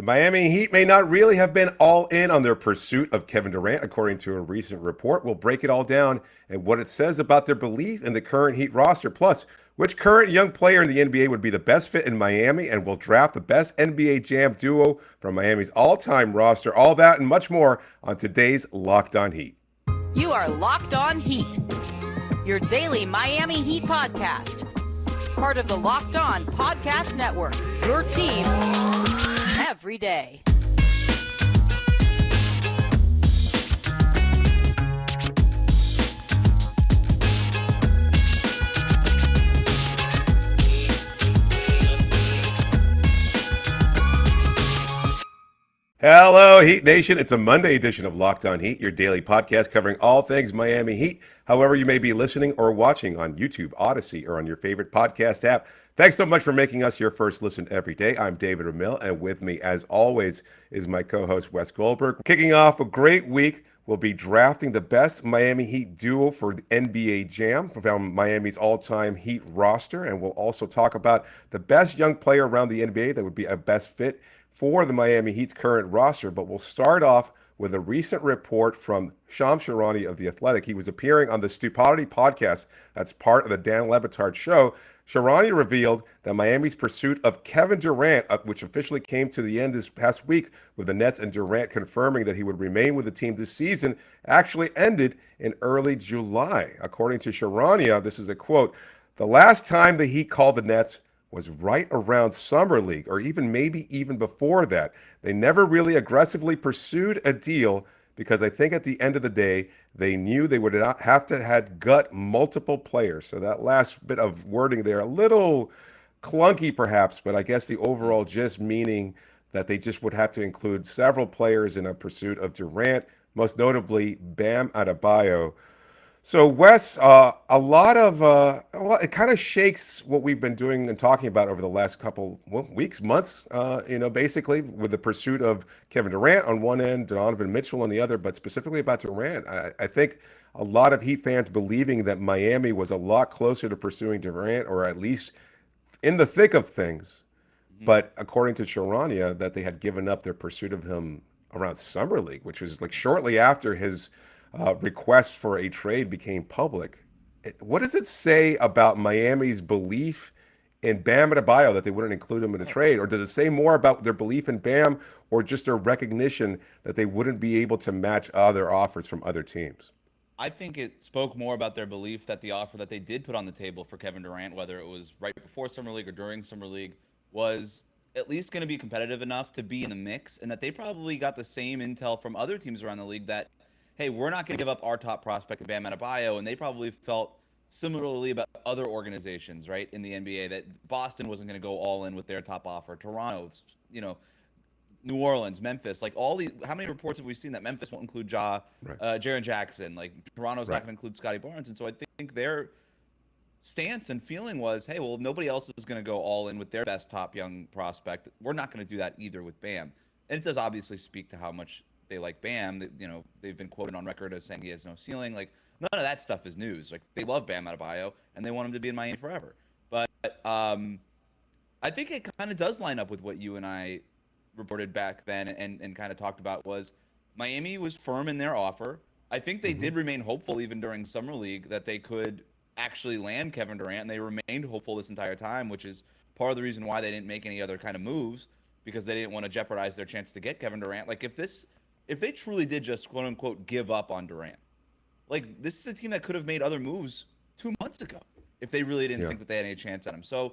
Miami Heat may not really have been all in on their pursuit of Kevin Durant, according to a recent report. We'll break it all down and what it says about their belief in the current Heat roster. Plus, which current young player in the NBA would be the best fit in Miami and will draft the best NBA Jam duo from Miami's all-time roster. All that and much more on today's Locked On Heat. You are Locked On Heat, your daily Miami Heat podcast. Part of the Locked On Podcast Network, your team every day. Hello, Heat Nation. It's a Monday edition of Locked On Heat, your daily podcast covering all things Miami Heat. However you may be listening or watching on YouTube, Odyssey, or on your favorite podcast app. Thanks so much for making us your first listen every day. I'm David Ramil, and with me, as always, is my co-host, Wes Goldberg. Kicking off a great week, we'll be drafting the best Miami Heat duo for the NBA Jam from Miami's all-time Heat roster, and we'll also talk about the best young player around the NBA that would be a best fit for the Miami Heat's current roster. But we'll start off with a recent report from Shams Charania of The Athletic. He was appearing on the Stupidity podcast that's part of the Dan Le Batard show. Charania revealed that Miami's pursuit of Kevin Durant, which officially came to the end this past week with the Nets and Durant confirming that he would remain with the team this season, actually ended in early July. According to Charania, this is a quote, "The last time the Heat called the Nets was right around Summer League, or maybe even before that. They never really aggressively pursued a deal because I think at the end of the day, they knew they would not have to had gut multiple players." So that last bit of wording there, a little clunky perhaps, but I guess the overall gist meaning that they just would have to include several players in a pursuit of Durant, most notably Bam Adebayo. So, Wes, a lot of, it kind of shakes what we've been doing and talking about over the last couple weeks, months, basically with the pursuit of Kevin Durant on one end, Donovan Mitchell on the other, but specifically about Durant. I think a lot of Heat fans believing that Miami was a lot closer to pursuing Durant, or at least in the thick of things. But according to Charania, that they had given up their pursuit of him around Summer League, which was like shortly after his request for a trade became public. What does it say about Miami's belief in Bam Adebayo that they wouldn't include him in a trade? Or does it say more about their belief in Bam, or just their recognition that they wouldn't be able to match other offers from other teams? I think it spoke more about their belief that the offer that they did put on the table for Kevin Durant, whether it was right before Summer League or during Summer League, was at least going to be competitive enough to be in the mix, and that they probably got the same intel from other teams around the league that, hey, we're not going to give up our top prospect to Bam Adebayo, and they probably felt similarly about other organizations, right, in the NBA, that Boston wasn't going to go all in with their top offer. Toronto, New Orleans, Memphis, like all these. How many reports have we seen that Memphis won't include Jaren Jackson? Like Toronto's not going to include Scotty Barnes, and so I think their stance and feeling was, hey, well, if nobody else is going to go all in with their best top young prospect, we're not going to do that either with Bam. And it does obviously speak to how much they like Bam. They've been quoted on record as saying he has no ceiling. Like, none of that stuff is news. Like, they love Bam Adebayo, and they want him to be in Miami forever. But I think it kind of does line up with what you and I reported back then and kind of talked about. Was Miami was firm in their offer. I think they did remain hopeful even during Summer League that they could actually land Kevin Durant, and they remained hopeful this entire time, which is part of the reason why they didn't make any other kind of moves, because they didn't want to jeopardize their chance to get Kevin Durant. Like, if they truly did just quote unquote give up on Durant, like, this is a team that could have made other moves 2 months ago if they really didn't think that they had any chance at him. So,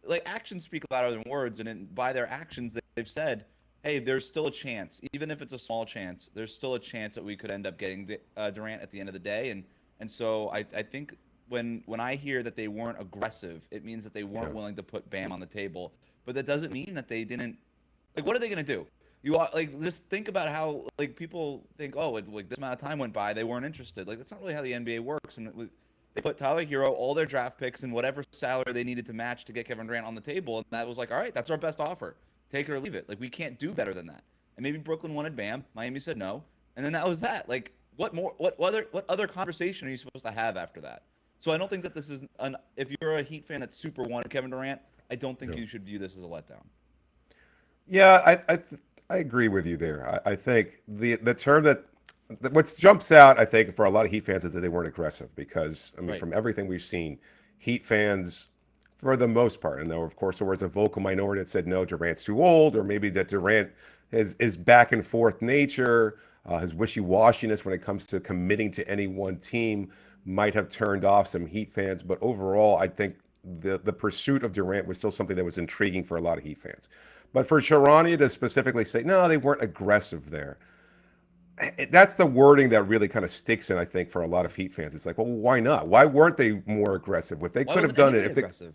like, actions speak louder than words, and by their actions, they've said, hey, there's still a chance, even if it's a small chance, there's still a chance that we could end up getting Durant at the end of the day. And so I think when I hear that they weren't aggressive, it means that they weren't willing to put Bam on the table. But that doesn't mean that they didn't. Like, what are they going to do? Just think about how, like, people think, oh, like this amount of time went by, they weren't interested. Like, that's not really how the NBA works. And they put Tyler Herro, all their draft picks, and whatever salary they needed to match to get Kevin Durant on the table, and that was like, all right, that's our best offer. Take it or leave it. Like, we can't do better than that. And maybe Brooklyn wanted Bam, Miami said no, and then that was that. Like, what other conversation are you supposed to have after that? So I don't think that this is if you're a Heat fan that super wanted Kevin Durant, I don't think you should view this as a letdown. Yeah, I agree with you there. I think the term that what jumps out, I think, for a lot of Heat fans is that they weren't aggressive because, I mean, Right. from everything we've seen, Heat fans, for the most part, and though, of course, there was a vocal minority that said, no, Durant's too old, or maybe that Durant is back and forth nature, his wishy-washiness when it comes to committing to any one team might have turned off some Heat fans. But overall, I think the pursuit of Durant was still something that was intriguing for a lot of Heat fans. But for Charania to specifically say, no, they weren't aggressive there, that's the wording that really kind of sticks in, I think, for a lot of Heat fans. It's like, well, why not? Why weren't they more aggressive? What they Why could have wasn't done it anybody if they, aggressive?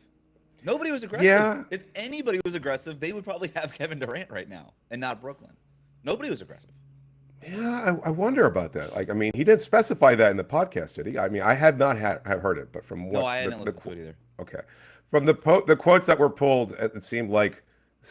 Nobody was aggressive. yeah, If anybody was aggressive, they would probably have Kevin Durant right now and not Brooklyn. Nobody was aggressive. yeah, I wonder about that. Like, I mean, he didn't specify that in the podcast, did he? I mean, I had not have heard it, but from No, what I hadn't listened to it either. okay, from the quotes that were pulled, it seemed like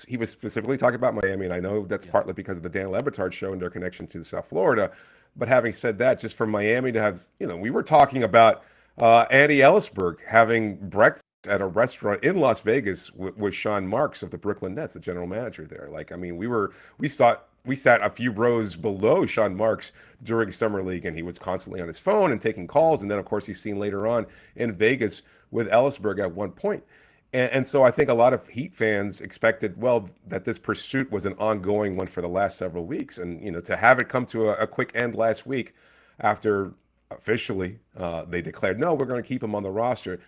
he was specifically talking about Miami, and I know that's Yeah. partly because of the Dan Lebitard show and their connection to South Florida. But having said that, just for Miami to have, we were talking about Andy Ellisberg having breakfast at a restaurant in Las Vegas with Sean Marks of the Brooklyn Nets, the general manager there. Like, I mean, we sat a few rows below Sean Marks during summer league, and he was constantly on his phone and taking calls. And then, of course, he's seen later on in Vegas with Ellisberg at one point. And so I think a lot of Heat fans expected, well, that this pursuit was an ongoing one for the last several weeks. And, to have it come to a quick end last week after officially they declared, no, we're going to keep him on the roster.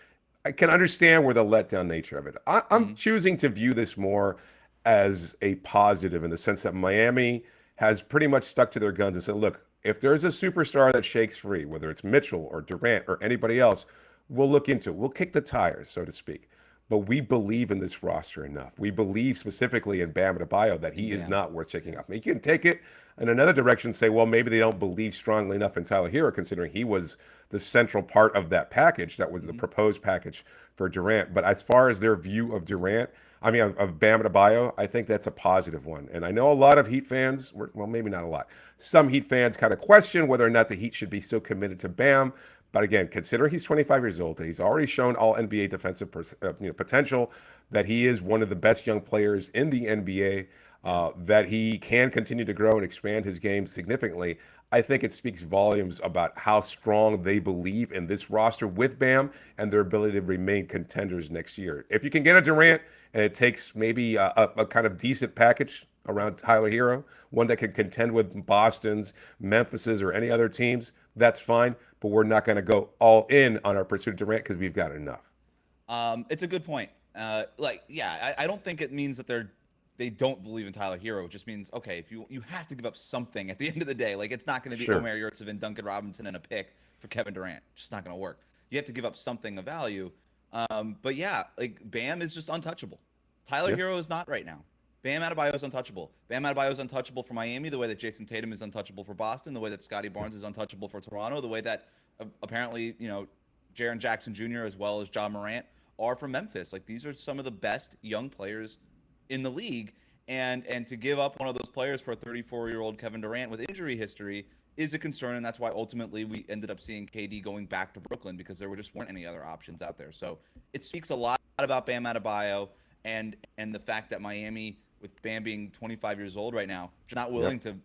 I can understand where the letdown nature of it. I'm choosing to view this more as a positive in the sense that Miami has pretty much stuck to their guns and said, look, if there's a superstar that shakes free, whether it's Mitchell or Durant or anybody else, we'll look into it. We'll kick the tires, so to speak. But we believe in this roster enough. We believe specifically in Bam Adebayo that he is Yeah. not worth shaking up. You can take it in another direction and say, well, maybe they don't believe strongly enough in Tyler Herro, considering he was the central part of that package. That was the proposed package for Durant. But as far as their view of Durant, I mean, of Bam Adebayo, I think that's a positive one. And I know a lot of Heat fans, well, maybe not a lot, some Heat fans kind of question whether or not the Heat should be still committed to Bam. But again, considering he's 25 years old, he's already shown all NBA defensive potential, that he is one of the best young players in the NBA, that he can continue to grow and expand his game significantly. I think it speaks volumes about how strong they believe in this roster with Bam and their ability to remain contenders next year. If you can get a Durant and it takes maybe a kind of decent package around Tyler Herro, one that can contend with Boston's, Memphis's, or any other teams, that's fine. But we're not going to go all in on our pursuit of Durant because we've got enough. It's a good point. I don't think it means that they don't believe in Tyler Herro. It just means, okay, if you have to give up something at the end of the day, like it's not going to be Sure. Omer Yurtseven, Duncan Robinson, and a pick for Kevin Durant. It's just not going to work. You have to give up something of value. But yeah, like Bam is just untouchable. Tyler Yeah. Herro is not right now. Bam Adebayo is untouchable. Bam Adebayo is untouchable for Miami, the way that Jason Tatum is untouchable for Boston, the way that Scotty Barnes is untouchable for Toronto, the way that apparently, Jaren Jackson Jr. as well as John Morant are from Memphis. Like these are some of the best young players in the league. And to give up one of those players for a 34-year-old Kevin Durant with injury history is a concern, and that's why ultimately we ended up seeing KD going back to Brooklyn because there just weren't any other options out there. So it speaks a lot about Bam Adebayo and the fact that Miami, with Bam being 25 years old right now, is not willing to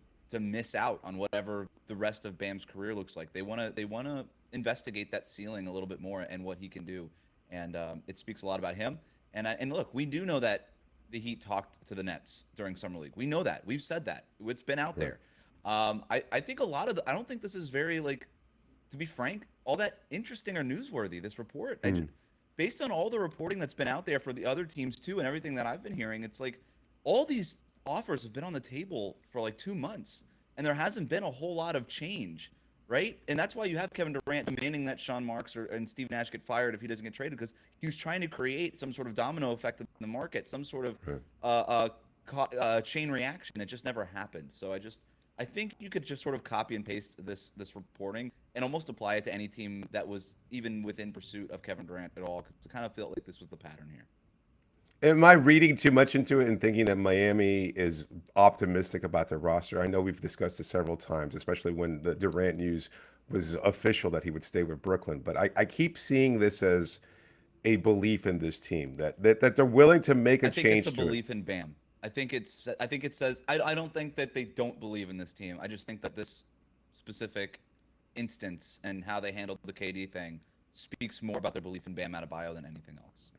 miss out on whatever the rest of Bam's career looks like. They want to investigate that ceiling a little bit more and what he can do, and it speaks a lot about him. And look, we do know that the Heat talked to the Nets during summer league. We know that. We've said that. It's been out there. I think a lot of I don't think this is very, like, to be frank, all that interesting or newsworthy, this report. Based on all the reporting that's been out there for the other teams too, and everything that I've been hearing, it's like all these offers have been on the table for like 2 months, and there hasn't been a whole lot of change, right? And that's why you have Kevin Durant demanding that Sean Marks and Steve Nash get fired if he doesn't get traded, because he was trying to create some sort of domino effect in the market, some sort of chain reaction. It just never happened. So I think you could just sort of copy and paste this reporting and almost apply it to any team that was even within pursuit of Kevin Durant at all, because it kind of felt like this was the pattern here. Am I reading too much into it and thinking that Miami is optimistic about their roster? I know we've discussed this several times, especially when the Durant news was official that he would stay with Brooklyn. But I keep seeing this as a belief in this team that they're willing to make a I think change it's a to it. belief in Bam. I think it says I don't think that they don't believe in this team. I just think that this specific instance and how they handled the KD thing speaks more about their belief in Bam Adebayo than anything else.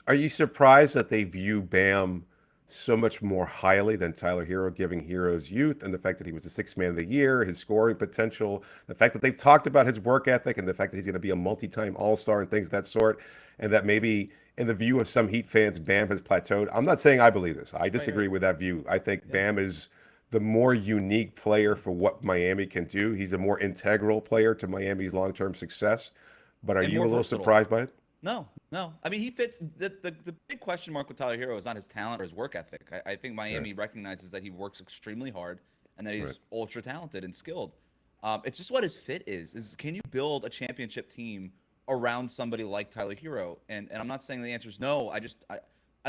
Are you surprised that they view Bam so much more highly than Tyler Herro, giving Herro's youth and the fact that he was the sixth man of the year, his scoring potential, the fact that they've talked about his work ethic and the fact that he's going to be a multi-time all-star and things of that sort, and that maybe in the view of some Heat fans, Bam has plateaued? I'm not saying I believe this. I disagree with that view. I think Bam is the more unique player for what Miami can do. He's a more integral player to Miami's long-term success. But are And you a more little versatile. surprised by it? No. I mean, he fits. The big question mark with Tyler Herro is not his talent or his work ethic. I think Miami recognizes that he works extremely hard and that he's ultra talented and skilled. It's just what his fit is can you build a championship team around somebody like Tyler Herro? And I'm not saying the answer is no. I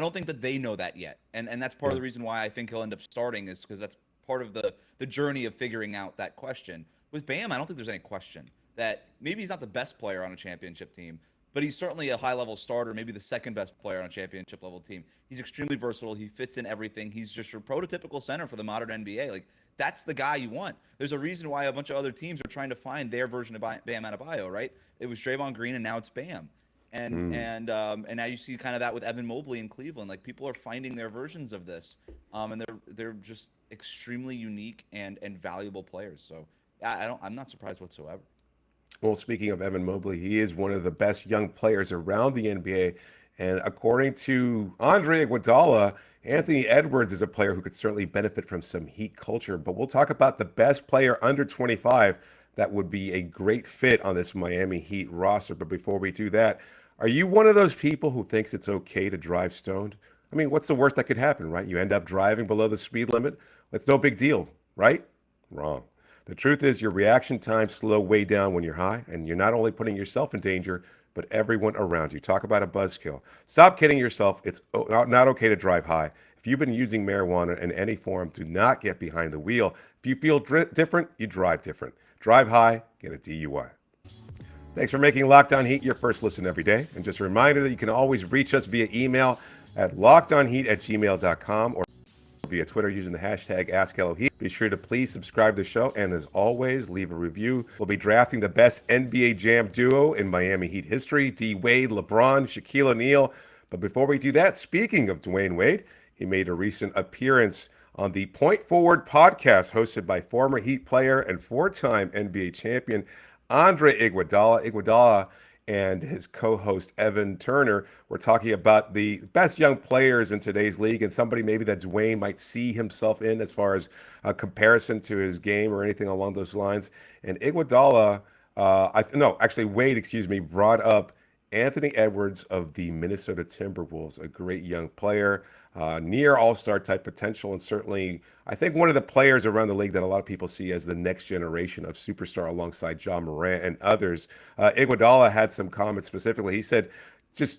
don't think that they know that yet. And that's part of the reason why I think he'll end up starting, is because that's part of the journey of figuring out that question. With Bam, I don't think there's any question that maybe he's not the best player on a championship team, but he's certainly a high-level starter, maybe the second best player on a championship-level team. He's extremely versatile. He fits in everything. He's just your prototypical center for the modern NBA. Like, that's the guy you want. There's a reason why a bunch of other teams are trying to find their version of Bam Adebayo, right? It was Draymond Green, and now it's Bam. And now you see kind of that with Evan Mobley in Cleveland. Like, people are finding their versions of this, and they're just extremely unique and valuable players. So I'm not surprised whatsoever. Well, speaking of Evan Mobley, he is one of the best young players around the NBA. And according to Andre Iguodala, Anthony Edwards is a player who could certainly benefit from some Heat culture. But we'll talk about the best player under 25 that would be a great fit on this Miami Heat roster. But before we do that, are you one of those people who thinks it's okay to drive stoned? I mean, what's the worst that could happen, right? You end up driving below the speed limit. That's no big deal, right? Wrong. The truth is your reaction times slow way down when you're high, and you're not only putting yourself in danger, but everyone around you. Talk about a buzzkill. Stop kidding yourself. It's not okay to drive high. If you've been using marijuana in any form, do not get behind the wheel. If you feel different, you drive different. Drive high, get a DUI. Thanks for making Locked On Heat your first listen every day. And just a reminder that you can always reach us via email at lockedonheat@gmail.com or via Twitter using the hashtag AskHelloHeat. Be sure to please subscribe to the show, and as always, leave a review. We'll be drafting the best NBA Jam duo in Miami Heat history, D. Wade, LeBron, Shaquille O'Neal. But before we do that, speaking of Dwyane Wade, he made a recent appearance on the Point Forward podcast hosted by former Heat player and four-time NBA champion Andre Iguodala. Iguodala and his co-host Evan Turner were talking about the best young players in today's league and somebody maybe that Dwyane might see himself in as far as a comparison to his game or anything along those lines. And Iguodala, Wade, brought up Anthony Edwards of the Minnesota Timberwolves, a great young player, near all-star type potential, and certainly I think one of the players around the league that a lot of people see as the next generation of superstar alongside Ja Morant and others. Iguodala had some comments specifically. He said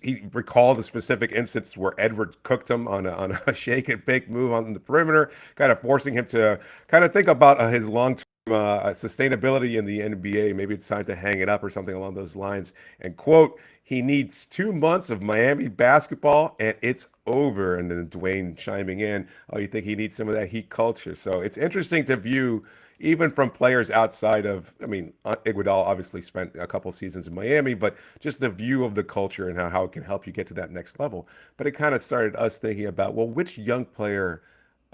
he recalled a specific instance where Edwards cooked him on a shake and bake move on the perimeter, kind of forcing him to kind of think about his long-term sustainability in the NBA. Maybe it's time to hang it up or something along those lines. And quote, he needs 2 months of Miami basketball and it's over. And then Dwyane chiming in, oh, you think he needs some of that Heat culture? So it's interesting to view, even from players outside of, Iguodala obviously spent a couple seasons in Miami, but just the view of the culture and how it can help you get to that next level. But it kind of started us thinking about, well, which young player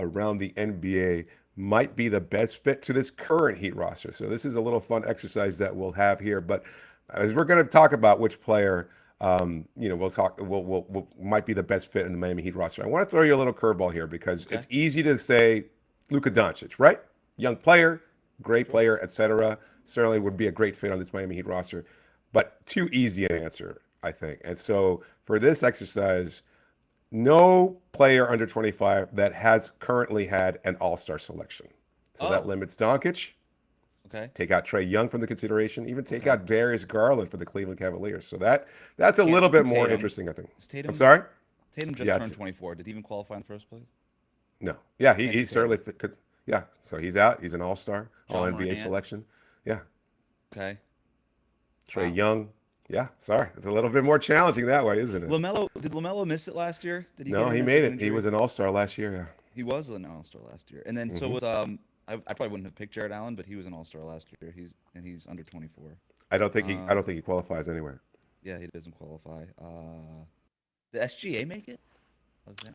around the NBA might be the best fit to this current Heat roster? So this is a little fun exercise that we'll have here. But as we're going to talk about which player, might be the best fit in the Miami Heat roster, I want to throw you a little curveball here because it's easy to say Luka Doncic, right? Young player, great player, etc. Certainly would be a great fit on this Miami Heat roster, but too easy an answer, I think. And so for this exercise, no player under 25 that has currently had an all-star selection. So that limits Doncic. Okay. Take out Trae Young from the consideration. Even take out Darius Garland for the Cleveland Cavaliers. So that's a little bit more interesting, I think. Tatum, I'm sorry? Tatum just turned 24. Did he even qualify in the first place? No. Yeah, he certainly could. Yeah, so he's out. He's an all-star, all-NBA Morant. selection. Yeah. Okay. Trae Young. Yeah, sorry. It's a little bit more challenging that way, isn't it? Did LaMelo miss it last year? No, he made it. He was an all-star last year, yeah. He was an All-Star last year, and then so was I probably wouldn't have picked Jared Allen, but he was an All-Star last year. He's under 24. I don't think he qualifies anyway. Yeah, he doesn't qualify. Did SGA make it?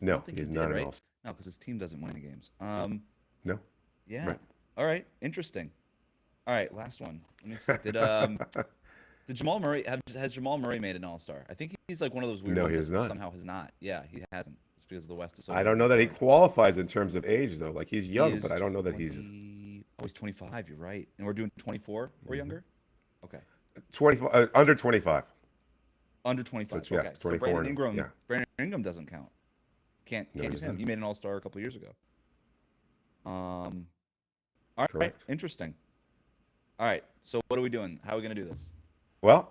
No, he's not an All-Star. No, because his team doesn't win any games. No. Yeah. Right. All right. Interesting. All right. Last one. Let me see. Did Jamal Murray has Jamal Murray made an All-Star? I think he's like one of those weird ones he has that not. Somehow has not. Yeah, he hasn't. It's because the West is so I don't know that he qualifies in terms of age though. Like he's young, but I don't know that 20, he's. Oh, he's 25. You're right. And we're doing 24 or younger. Okay. 25 under 25. Under 25. So, okay. Yes, 24. So Brandon Ingram. Yeah. Brandon Ingram doesn't count. Can't use him. He made an All-Star a couple years ago. All right. Correct. Interesting. All right. So what are we doing? How are we gonna do this? Well,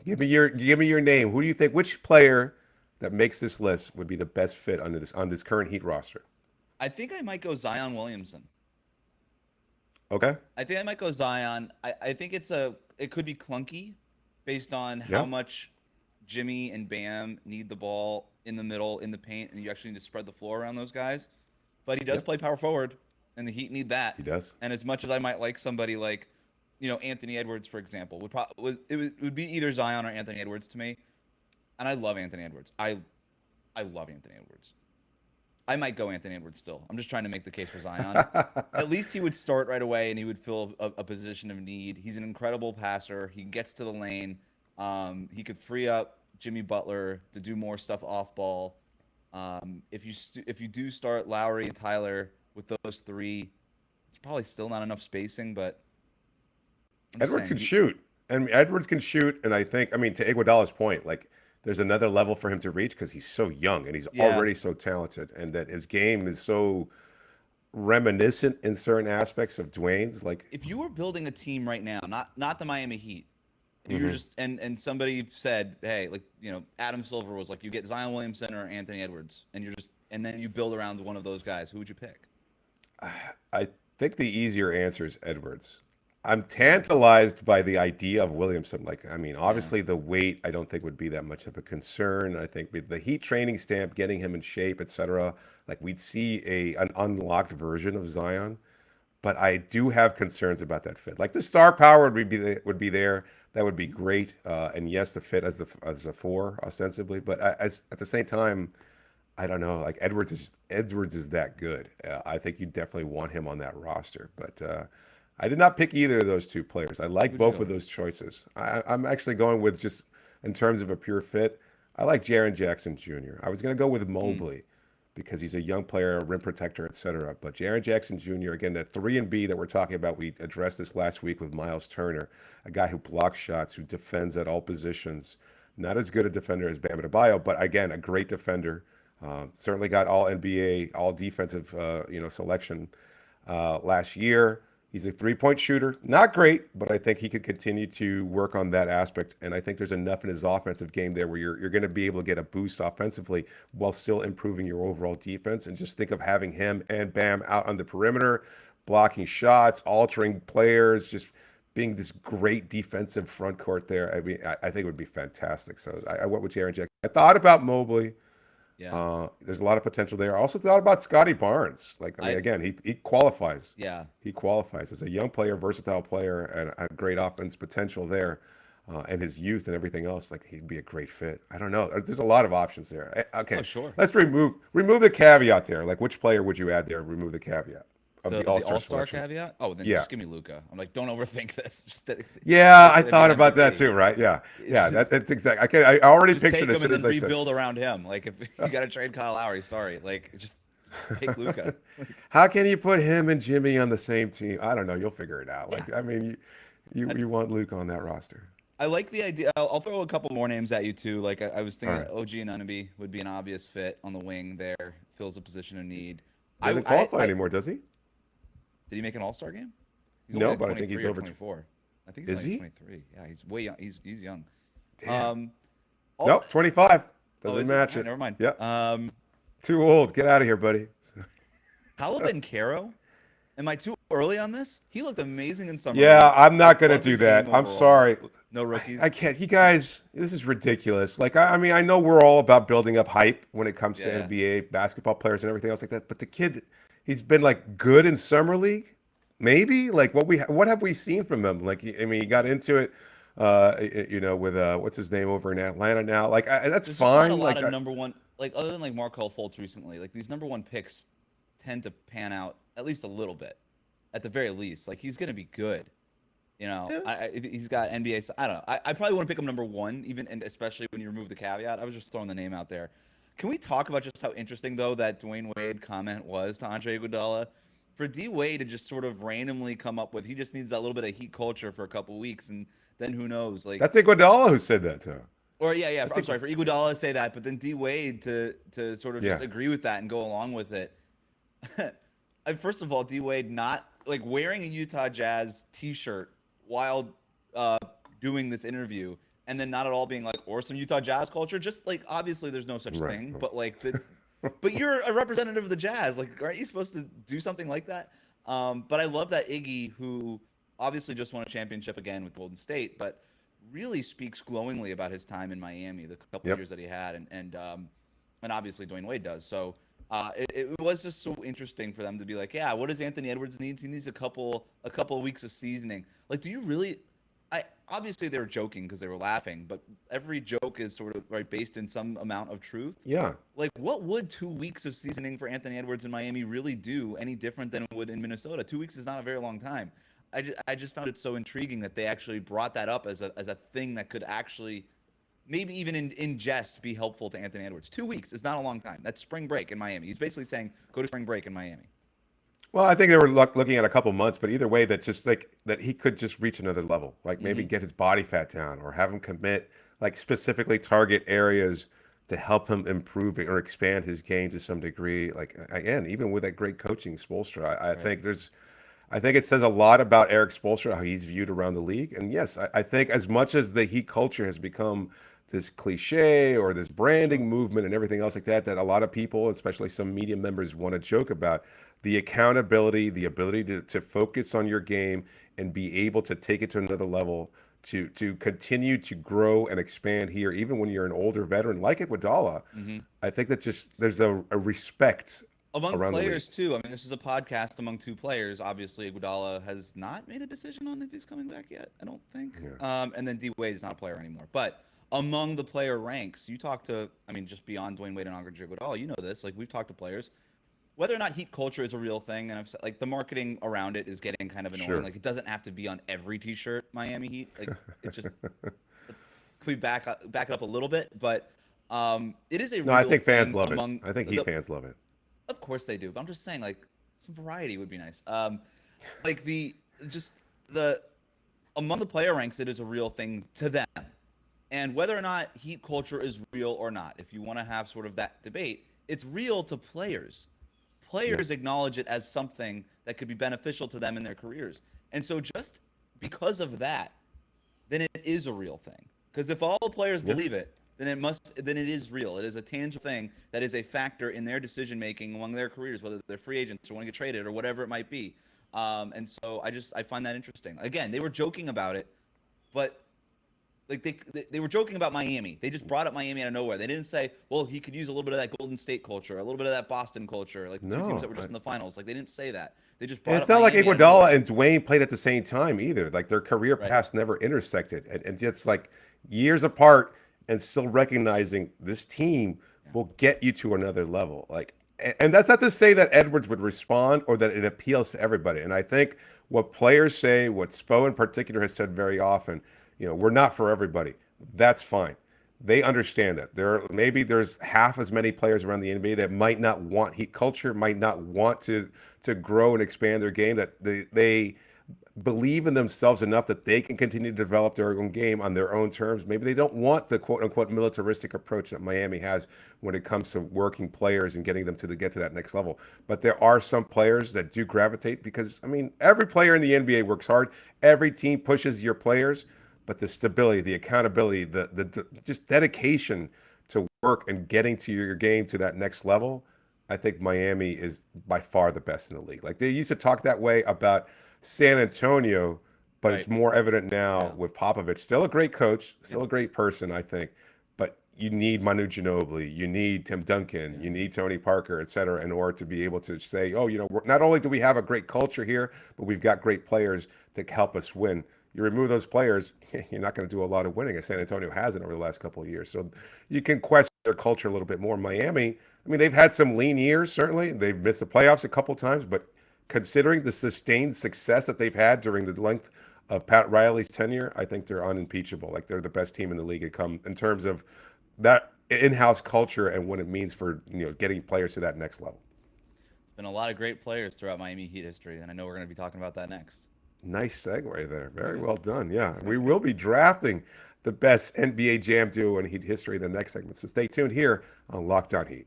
give me your name. Who do you think? Which player that makes this list would be the best fit on this current Heat roster? I think I might go Zion Williamson. Okay. I think I might go Zion. I think it could be clunky based on how much Jimmy and Bam need the ball in the middle, in the paint, and you actually need to spread the floor around those guys. But he does play power forward, and the Heat need that. He does. And as much as I might like somebody like, Anthony Edwards, for example, would be either Zion or Anthony Edwards to me. And I love Anthony Edwards. I love Anthony Edwards. I might go Anthony Edwards still. I'm just trying to make the case for Zion. At least he would start right away, and he would fill a position of need. He's an incredible passer. He gets to the lane. He could free up Jimmy Butler to do more stuff off ball. If you do start Lowry and Tyler with those three, it's probably still not enough spacing, but Edwards can shoot. And Edwards can shoot, and to Iguodala's point, like there's another level for him to reach because he's so young and he's already so talented, and that his game is so reminiscent in certain aspects of Dwyane's. Like if you were building a team right now, not the Miami Heat, you're just and somebody said, hey, Adam Silver was like, you get Zion Williamson or Anthony Edwards, and then you build around one of those guys. Who would you pick? I think the easier answer is Edwards. I'm tantalized by the idea of Williamson. Obviously the weight I don't think would be that much of a concern. I think with the Heat training stamp, getting him in shape, etc., we'd see an unlocked version of Zion. But I do have concerns about that fit. The star power would be there. That would be great. And yes, the fit as a four ostensibly. But at the same time, I don't know. Edwards is that good. I think you definitely want him on that roster. But I did not pick either of those two players. I like both of those choices. I'm actually going with, just in terms of a pure fit, I like Jaren Jackson Jr. I was going to go with Mobley because he's a young player, a rim protector, etc. But Jaren Jackson Jr., again, that 3-and-B that we're talking about, we addressed this last week with Miles Turner, a guy who blocks shots, who defends at all positions. Not as good a defender as Bam Adebayo, but again, a great defender. Certainly got all NBA, all defensive, selection last year. He's a three-point shooter. Not great, but I think he could continue to work on that aspect. And I think there's enough in his offensive game there where you're going to be able to get a boost offensively while still improving your overall defense. And just think of having him and Bam out on the perimeter, blocking shots, altering players, just being this great defensive front court there. I think it would be fantastic. So I went with Jaren Jackson. I thought about Mobley. Yeah. There's a lot of potential there. I also thought about Scotty Barnes. Again, he qualifies. Yeah. He qualifies as a young player, versatile player, and a great offense potential there. And his youth and everything else, he'd be a great fit. I don't know. There's a lot of options there. Okay. Oh, sure. Let's remove the caveat there. Which player would you add there? Remove the caveat of the All-Star caveat? Oh, then just give me Luka. I'm like, don't overthink this. I thought about that too, right? Yeah. That's exactly. I already pictured it as soon as I said. Rebuild around him. If you got to trade Kyle Lowry, sorry. Just take Luka. How can you put him and Jimmy on the same team? I don't know. You'll figure it out. You want Luka on that roster. I like the idea. I'll throw a couple more names at you too. I was thinking OG Anunoby would be an obvious fit on the wing there. Fills a position of need. Doesn't qualify anymore, does he? Did he make an All-Star game? No, but I think he's over 24. I think he's 23. Yeah, he's way young. He's young. Damn. Nope, 25. Doesn't match it. Never mind. Yeah. Too old. Get out of here, buddy. Halib and Herro? Am I too early on this? He looked amazing in summer Yeah, league. I'm not I going to love do his that. game I'm overall. sorry. No rookies. I can't. You guys, this is ridiculous. Like, I mean, I know we're all about building up hype when it comes to Yeah. NBA basketball players and everything else like that. But the kid, he's been like good in summer league, maybe. Like, what have we seen from him? Like, I mean, he got into it, with what's his name over in Atlanta now. Like, that's There's just not a fine. lot Like, of number one, like other than like Markelle Fultz recently. Like these number one picks tend to pan out at least a little bit, at the very least. Like he's gonna be good. You know, he's got NBA. I don't know. I probably wouldn't pick him number one, even and especially when you remove the caveat. I was just throwing the name out there. Can we talk about just how interesting though that Dwyane Wade comment was to Andre Iguodala? For D Wade to just sort of randomly come up with, he just needs that little bit of heat culture for a couple weeks, and then who knows? Like, that's Iguodala who said that to him. or yeah. I'm sorry for Iguodala to say that, but then D Wade to sort of just Yeah. agree with that and go along with it. First of all, D Wade not like wearing a Utah Jazz T-shirt while doing this interview, and then not at all being like, or some Utah Jazz culture. Just like obviously there's no such Right. thing, but like but you're a representative of the Jazz. Like, aren't you supposed to do something like that? But I love that Iggy, who obviously just won a championship again with Golden State, but really speaks glowingly about his time in Miami, the couple of years that he had, and obviously Dwyane Wade does. So it was just so interesting for them to be like, yeah, what does Anthony Edwards need? He needs a couple of weeks of seasoning. Like, do you really? Obviously they were joking because they were laughing, but every joke is sort of right based in some amount of truth. Yeah. Like, what would 2 weeks of seasoning for Anthony Edwards in Miami really do any different than it would in Minnesota? 2 weeks is not a very long time. I just found it so intriguing that they actually brought that up as a thing that could actually maybe even in jest be helpful to Anthony Edwards. 2 weeks is not a long time. That's spring break in Miami. He's basically saying go to spring break in Miami. Well, I think they were looking at a couple months, but either way, that just like that he could just reach another level, like maybe get his body fat down, or have him commit, like specifically target areas to help him improve or expand his game to some degree. Like again, even with that great coaching, Spoelstra, I think I think it says a lot about Eric Spoelstra, how he's viewed around the league. And yes, I think as much as the Heat culture has become this cliche or this branding movement and everything else like that, that a lot of people, especially some media members, want to joke about, the accountability, the ability to focus on your game and be able to take it to another level, to continue to grow and expand here, even when you're an older veteran like Iguodala. I think that just there's a respect Among around players the too. I mean, this is a podcast among two players. Obviously, Iguodala has not made a decision on if he's coming back yet. I don't think. And then D Wade is not a player anymore. But among the player ranks, you talk to, I mean, just beyond Dwyane Wade and Andre Iguodala, you know this. Like, we've talked to players, whether or not heat culture is a real thing, and I've said, like, the marketing around it is getting kind of annoying. Sure. Like, it doesn't have to be on every T-shirt, Miami Heat. Like, it's just. Can we back it up a little bit? But it is a league. real No, I think fans thing love among it. I think Heat fans love it. Of course they do, but I'm just saying, like, some variety would be nice. Like among the player ranks, it is a real thing to them, and whether or not heat culture is real or not, if you want to have sort of that debate, it's real to players. Players acknowledge it as something that could be beneficial to them in their careers, and so just because of that, then it is a real thing. Because if all the players believe it, then it is real. It is a tangible thing that is a factor in their decision making among their careers, whether they're free agents or want to get traded or whatever it might be. And so I find that interesting. Again, they were joking about it, but like they were joking about Miami. They just brought up Miami out of nowhere. They didn't say, well, he could use a little bit of that Golden State culture, a little bit of that Boston culture, like the two teams that were just in the finals. Like, they didn't say that. They just brought And up it's not like Miami out of nowhere. Iguodala and Dwyane played at the same time either. Like, their career paths never intersected, and it's like years apart, and still recognizing this team will get you to another level. Like, and that's not to say that Edwards would respond or that it appeals to everybody. And I think what players say, what Spo in particular has said very often, we're not for everybody. That's fine. They understand that. There's half as many players around the NBA that might not want heat culture, might not want to grow and expand their game, that they believe in themselves enough that they can continue to develop their own game on their own terms. Maybe they don't want the quote unquote militaristic approach that Miami has when it comes to working players and getting them to get to that next level. But there are some players that do gravitate, because I mean, every player in the NBA works hard. Every team pushes your players, but the stability, the accountability, the just dedication to work and getting to your game to that next level, I think Miami is by far the best in the league. Like they used to talk that way about San Antonio, but it's Right. more evident now Yeah. with Popovich. Still a great coach, still Yeah. a great person, I think. But you need Manu Ginobili, you need Tim Duncan, Yeah. you need Tony Parker, et cetera, in order to be able to say, oh, not only do we have a great culture here, but we've got great players to help us win. You remove those players, you're not going to do a lot of winning, as San Antonio hasn't over the last couple of years. So you can question their culture a little bit more. Miami, I mean, they've had some lean years, certainly. They've missed the playoffs a couple times, but considering the sustained success that they've had during the length of Pat Riley's tenure, I think they're unimpeachable. Like they're the best team in the league in terms of that in-house culture and what it means for getting players to that next level. It's been a lot of great players throughout Miami Heat history, and I know we're going to be talking about that next. Nice segue there. Very well done. Yeah, we will be drafting the best NBA Jam duo in Heat history in the next segment. So stay tuned here on Locked On Heat.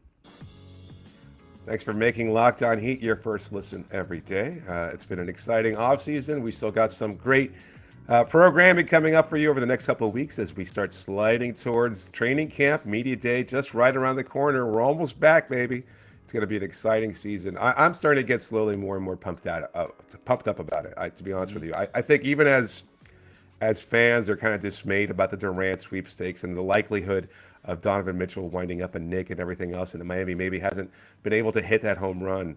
Thanks for making Locked On Heat your first listen every day. It's been an exciting offseason. We still got some great programming coming up for you over the next couple of weeks as we start sliding towards training camp, media day, just right around the corner. We're almost back, baby. It's going to be an exciting season. I'm starting to get slowly more and more pumped up about it. To be honest with you, I think even as fans are kind of dismayed about the Durant sweepstakes and the likelihood of Donovan Mitchell winding up a Knick and everything else, and Miami maybe hasn't been able to hit that home run.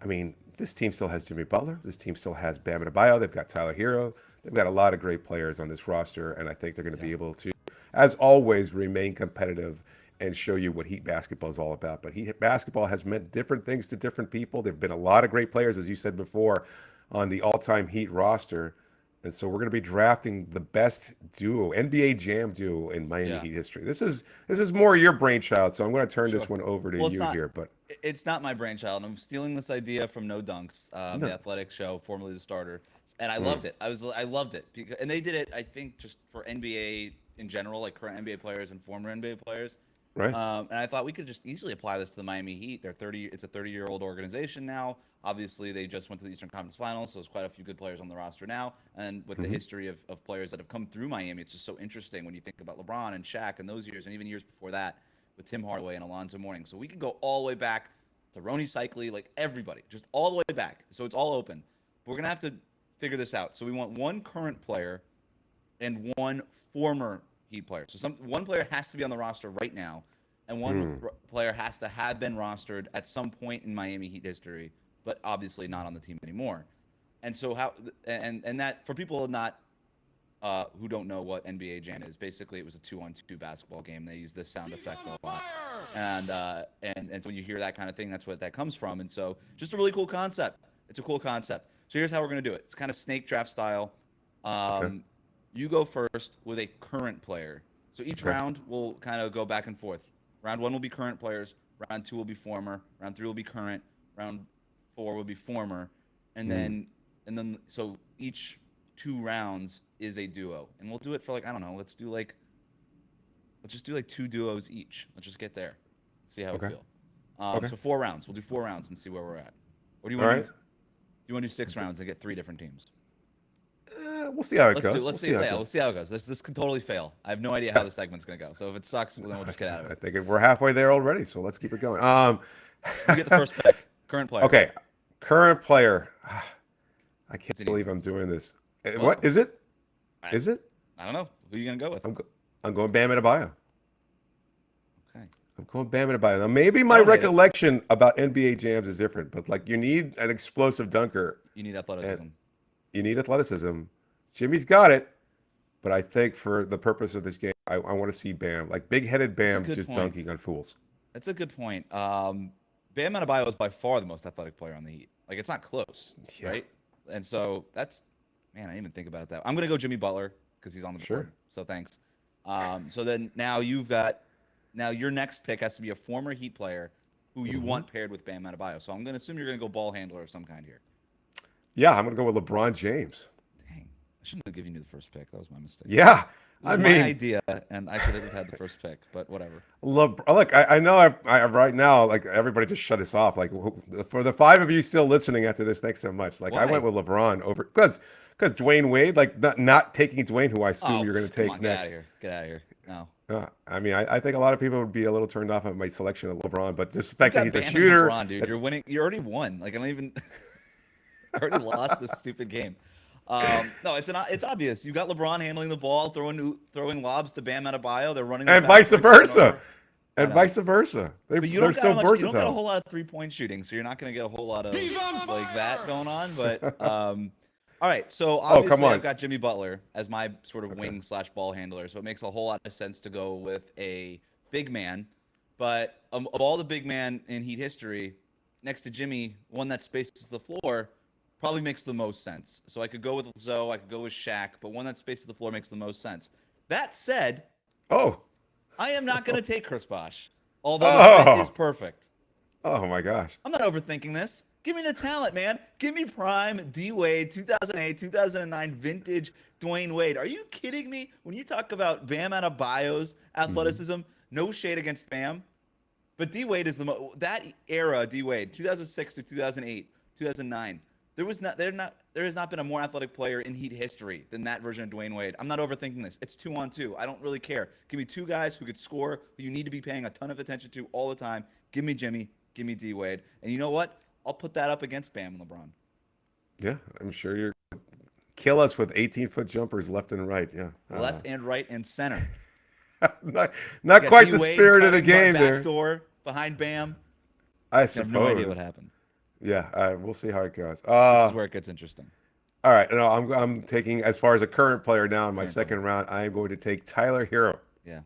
I mean, this team still has Jimmy Butler. This team still has Bam Adebayo. They've got Tyler Herro. They've got a lot of great players on this roster, and I think they're going to be able to, as always, remain competitive and show you what Heat basketball is all about. But Heat basketball has meant different things to different people. There have been a lot of great players, as you said before, on the all-time Heat roster. And so we're going to be drafting the best duo, NBA Jam duo in Miami Heat history. This is more your brainchild, so I'm going to turn this one over to you here. But it's not my brainchild. I'm stealing this idea from No Dunks, the athletic show, formerly The Starter, and I loved it. I loved it, and they did it, I think, just for NBA in general, like current NBA players and former NBA players. Right. And I thought we could just easily apply this to the Miami Heat. It's a 30-year-old organization now. Obviously, they just went to the Eastern Conference Finals, so there's quite a few good players on the roster now. And with the history of players that have come through Miami, it's just so interesting when you think about LeBron and Shaq and those years, and even years before that with Tim Hardaway and Alonzo Mourning. So we can go all the way back to Rony Seikaly, like everybody, just all the way back. So it's all open. But we're going to have to figure this out. So we want one current player and one former Heat player. So one player has to be on the roster right now, and one player has to have been rostered at some point in Miami Heat history, but obviously not on the team anymore. And so and that, for people not who don't know what NBA Jam is, basically it was a 2-on-2 basketball game. They use this sound effect a lot, and so when you hear that kind of thing, that's what that comes from. And so just a really cool concept. It's a cool concept. So here's how we're gonna do it. It's kind of snake draft style. Okay. You go first with a current player. So each round will kind of go back and forth. Round 1 will be current players. Round 2 will be former. Round 3 will be current. Round 4 will be former. And then so each 2 rounds is a duo. And we'll do it for let's just do 2 duos each. Let's just get there. See how we feel. So 4 rounds. We'll do 4 rounds and see where we're at. Or do you want to do? Do you want to do 6 rounds and get 3 different teams? We'll see how it goes. We'll see how it goes. This could totally fail. I have no idea how the segment's going to go. So if it sucks, then we'll just get out of it. I think we're halfway there already, so let's keep it going. You get the first pick. Current player. Okay. Current player. I can't believe I'm doing this. What is it? Is it? I don't know. Who are you going to go with? I'm going Bam Adebayo. Okay. I'm going Bam Adebayo. Now, maybe my recollection about NBA Jams is different, but you need an explosive dunker. You need athleticism. You need athleticism. Jimmy's got it, but I think for the purpose of this game, I want to see Bam, like big-headed Bam, just dunking on fools. That's a good point. Bam Adebayo is by far the most athletic player on the Heat. Like, it's not close, right? And so that's, man, I didn't even think about that. I'm gonna go Jimmy Butler because he's on the board. So thanks. So then now your next pick has to be a former Heat player who you want paired with Bam Adebayo. So I'm gonna assume you're gonna go ball handler of some kind here. Yeah, I'm gonna go with LeBron James. Dang, I shouldn't have given you the first pick. That was my mistake. Yeah, my idea, and I should have had the first pick, but whatever. Look, I know I right now, like, everybody just shut us off. Like, for the 5 of you still listening after this, thanks so much. Like, I went with LeBron over because Dwayne Wade, like, not taking Dwayne, who I assume you're going to take next. Get out of here. No. I mean, I think a lot of people would be a little turned off at my selection of LeBron, but just the You fact that got he's a Bam and shooter. LeBron, dude. You're winning. You already won. Like I don't even. I already lost this stupid game. No, it's obvious. You got LeBron handling the ball, throwing lobs to Bam Adebayo. They're running the And fast vice break over and versa. over. I And know. vice versa. But They're so you don't got a versatile. whole lot of 3-point shooting, so you're not going to get a whole lot of like that going on. But all right, so Oh, come obviously on. I've got Jimmy Butler as my sort of wing / ball handler, so it makes a whole lot of sense to go with a big man. But of all the big man in Heat history, next to Jimmy, one that spaces the floor probably makes the most sense. So I could go with Zoe, I could go with Shaq, but one that spaces the floor makes the most sense. That said, Oh. I am not going to take Chris Bosh, although the fit is perfect. Oh my gosh. I'm not overthinking this. Give me the talent, man. Give me prime D Wade, 2008, 2009 vintage Dwyane Wade. Are you kidding me? When you talk about Bam Adebayo's athleticism, no shade against Bam, but D Wade is that era. D Wade, 2006 to 2008, 2009. There has not been a more athletic player in Heat history than that version of Dwyane Wade. I'm not overthinking this. It's 2-on-2. I don't really care. Give me two guys who could score, who you need to be paying a ton of attention to all the time. Give me Jimmy. Give me D Wade. And you know what? I'll put that up against Bam and LeBron. Yeah, I'm sure you're kill us with 18-foot jumpers left and right. Yeah. Left and right and center. not quite the spirit of the game there. Backdoor behind Bam. I have suppose. no idea what happened. Yeah, we'll see how it goes. This is where it gets interesting. All right, no, I'm taking, as far as a current player now in my second round, I am going to take Tyler Herro. Yeah.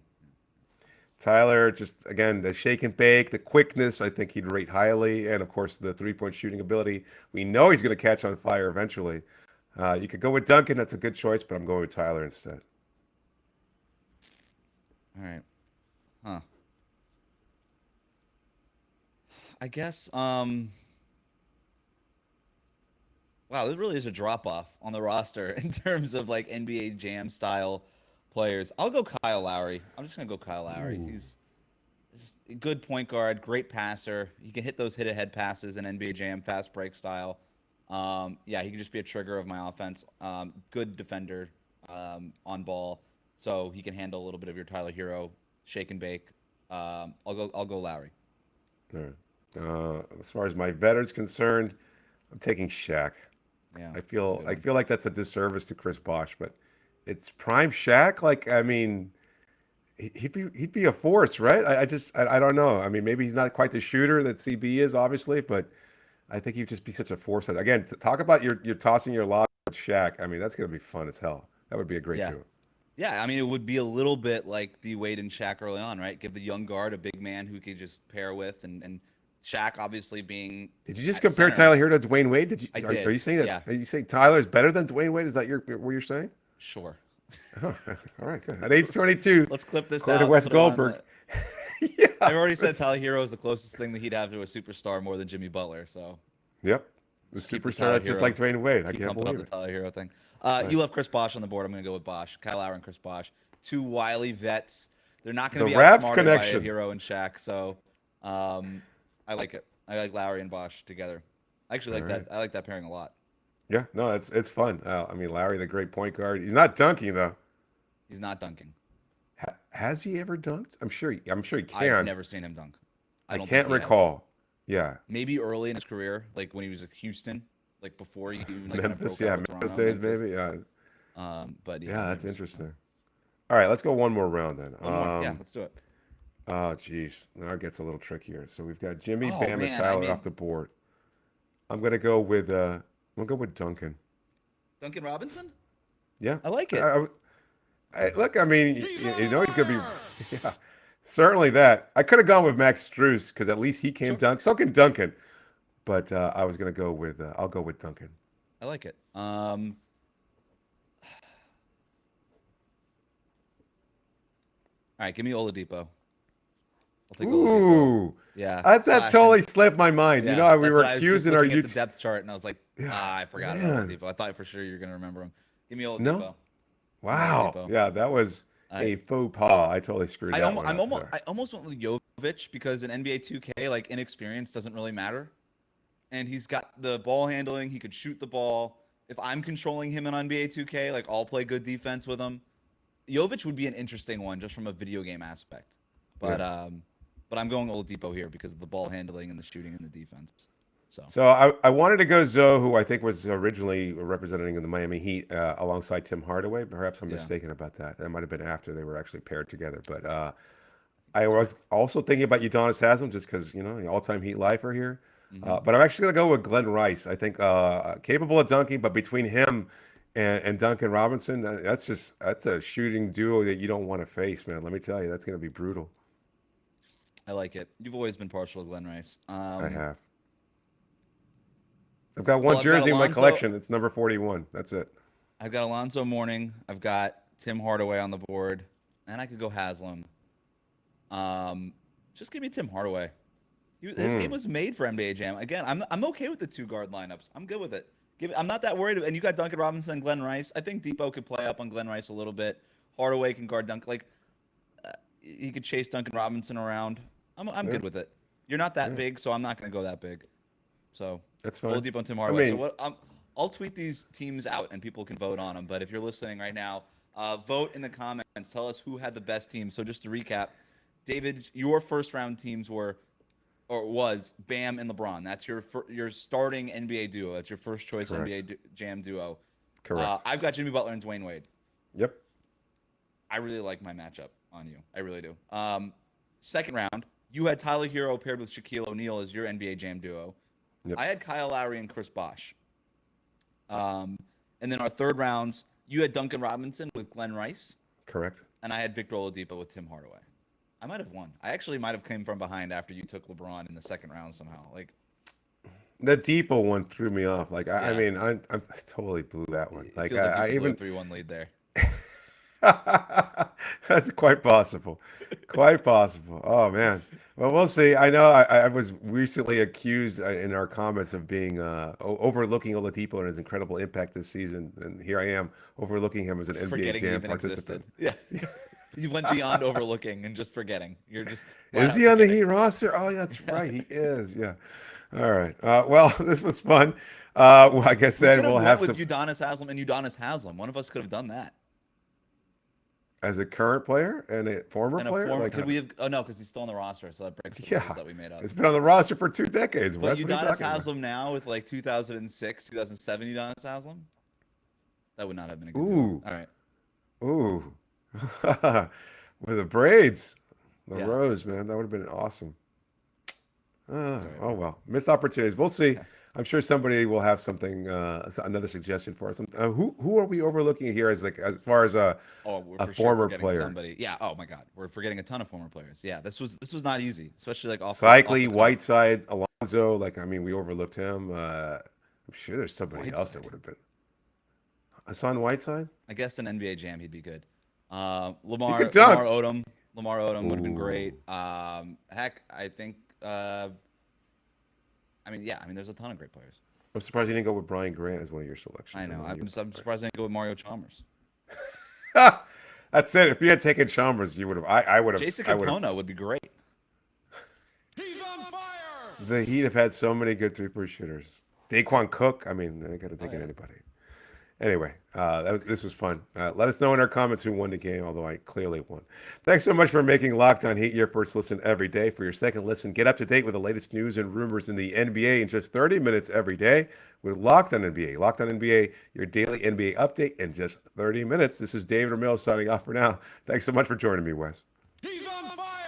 Tyler, just again, the shake and bake, the quickness, I think he'd rate highly, and of course the 3-point shooting ability. We know he's going to catch on fire eventually. You could go with Duncan, that's a good choice, but I'm going with Tyler instead. All right. Huh. I guess wow, this really is a drop off on the roster in terms of like NBA Jam style players. I'll go Kyle Lowry. I'm just gonna go Kyle Lowry. He's a good point guard, great passer. He can hit those hit ahead passes in NBA Jam, fast break style. Yeah, he can just be a trigger of my offense. Good defender on ball, so he can handle a little bit of your Tyler Herro shake and bake. I'll go Lowry. All right. As far as my veteran's concerned, I'm taking Shaq. Yeah, I feel like that's a disservice to Chris Bosh, but it's prime Shaq. Like, I mean, he'd be a force, right? I don't know. I mean, maybe he's not quite the shooter that CB is, obviously, but I think he'd just be such a force. Again, talk about you're tossing your lob with Shaq. I mean, that's gonna be fun as hell. That would be a great duo. Yeah, I mean, it would be a little bit like D Wade and Shaq early on, right? Give the young guard a big man who could just pair with, and Shaq obviously being. Did you just compare Tyler here to Dwyane Wade? Did you? I did. Are you saying that? Yeah. Are you saying Tyler's better than Dwyane Wade? Is that what you're saying? Sure. Oh, all right, good. At age 22, Let's clip this according out. to Wes Goldberg. Yeah, I've already said Tyler Herro is the closest thing that he'd have to a superstar more than Jimmy Butler. So. Yep, the superstar that's just like Dwyane Wade. I can't believe the it. Tyler Herro thing. You love Chris Bosh on the board. I'm going to go with Bosh. Kyle Lowry and Chris Bosh. Two wily vets. They're not going to be Raps outsmarted connection. by Herro and Shaq. So, I like it. I like Lowry and Bosh together. I actually like that. I like that pairing a lot. Yeah, no, it's fun. I mean, Lowry, the great point guard. He's not dunking though. He's not dunking. Has he ever dunked? I'm sure he can. I've never seen him dunk. I can't recall. Yeah. Maybe early in his career, like when he was at Houston, like before he even like Memphis, kind of broke out with Memphis Toronto, days, maybe. Yeah. But Yeah, that's interesting. All right, let's go one more round then. Yeah, let's do it. Oh, geez. Now it gets a little trickier. So we've got Jimmy, Oh, Bam, and man, Tyler off the board. I'm gonna go with Duncan. Duncan Robinson? Yeah, I like it. Look, I mean, you know he's gonna be. Yeah, certainly that. I could have gone with Max Strus because at least he can dunk. So can Duncan. But I was gonna go with. I'll go with Duncan. I like it. All right, give me Oladipo. I'll take Oladipo. Ooh, Yeah, that totally slipped my mind. Yeah, you know how we that's were why I was accused just in our looking at YouTube. the depth chart, and I was like, I forgot about Oladipo. I thought for sure you were gonna remember him. Give me Oladipo. No. Wow. Oladipo. Yeah, that was a faux pas. I totally screwed that one up. I almost went with Jovic because in NBA 2K, like inexperience doesn't really matter, and he's got the ball handling. He could shoot the ball. If I'm controlling him in NBA 2K, like I'll play good defense with him. Jovic would be an interesting one just from a video game aspect. But I'm going Oladipo here because of the ball handling and the shooting and the defense. So I wanted to go Zoe, who I think was originally representing the Miami Heat alongside Tim Hardaway. Perhaps I'm mistaken about that. That might have been after they were actually paired together. But I was also thinking about Udonis Haslem just because, the all-time Heat lifer here. But I'm actually going to go with Glenn Rice. I think capable of dunking, but between him and Duncan Robinson, that's a shooting duo that you don't want to face, man. Let me tell you, that's going to be brutal. I like it. You've always been partial to Glenn Rice. I have. I've got one jersey in my collection. It's number 41. That's it. I've got Alonzo Mourning. I've got Tim Hardaway on the board. And I could go Haslam. Just give me Tim Hardaway. His game was made for NBA Jam. Again, I'm okay with the 2-guard lineups. I'm good with it. I'm not that worried. And you got Duncan Robinson and Glenn Rice. I think Depot could play up on Glenn Rice a little bit. Hardaway can guard Duncan. He could chase Duncan Robinson around. I'm good with it. You're not that big, so I'm not going to go that big. So that's fine. Oladipo and Tim Hardaway. I'll tweet these teams out, and people can vote on them. But if you're listening right now, vote in the comments. Tell us who had the best team. So just to recap, David, your first-round teams was Bam and LeBron. That's your starting NBA duo. That's your first choice NBA Jam duo. Correct. I've got Jimmy Butler and Dwyane Wade. Yep. I really like my matchup on you. I really do. Second round, you had Tyler Herro paired with Shaquille O'Neal as your NBA Jam duo. Yep. I had Kyle Lowry and Chris Bosh. And then our third rounds, you had Duncan Robinson with Glenn Rice. Correct. And I had Victor Oladipo with Tim Hardaway. I might have won. I actually might have came from behind after you took LeBron in the second round somehow. The Depot one threw me off. I totally blew that one. I even 3-1 lead there. That's quite possible. Quite possible. Oh man. Well, we'll see. I know I was recently accused in our comments of being overlooking Oladipo and his incredible impact this season, and here I am overlooking him as an NBA Jam participant. Yeah. You went beyond overlooking and just forgetting. You're just. Is he on the Heat roster? Oh, that's right. He is. Yeah. All right. Well, this was fun. Like I said, we'll have some. With Udonis Haslem and Udonis Haslem. One of us could have done that. As a current player and a former player? Could we have? Oh, no, because he's still on the roster, so that breaks the rules that we made up. It's been on the roster for 2 decades. But Udonis Haslem now with 2006, 2007 Udonis Haslem? That would not have been a good deal. All right. Ooh. With the braids. The rose, man. That would have been awesome. Oh, well. Missed opportunities. We'll see. Yeah. I'm sure somebody will have something, another suggestion for us. Who are we overlooking here as far as a former player? Somebody. Yeah. Oh my God, we're forgetting a ton of former players. Yeah. This was not easy, especially off. Cycli, Whiteside, Alonzo. We overlooked him. I'm sure there's somebody else that would have been. Hassan Whiteside. I guess an NBA Jam he'd be good. Lamar Odom. Lamar Odom would have been great. Heck, I think. There's a ton of great players. I'm surprised you didn't go with Brian Grant as one of your selections. I know. I'm surprised I didn't go with Mario Chalmers. That's it. If you had taken Chalmers, you would have. I would have. Jason Capona would be great. He's on fire. The Heat have had so many good three-point shooters. Daquan Cook. They could have taken anybody. Anyway, this was fun. Let us know in our comments who won the game, although I clearly won. Thanks so much for making Locked On Heat your first listen every day. For your second listen, get up to date with the latest news and rumors in the NBA in just 30 minutes every day with Locked On NBA. Locked On NBA, your daily NBA update in just 30 minutes. This is David Ramil signing off for now. Thanks so much for joining me, Wes. He's on fire.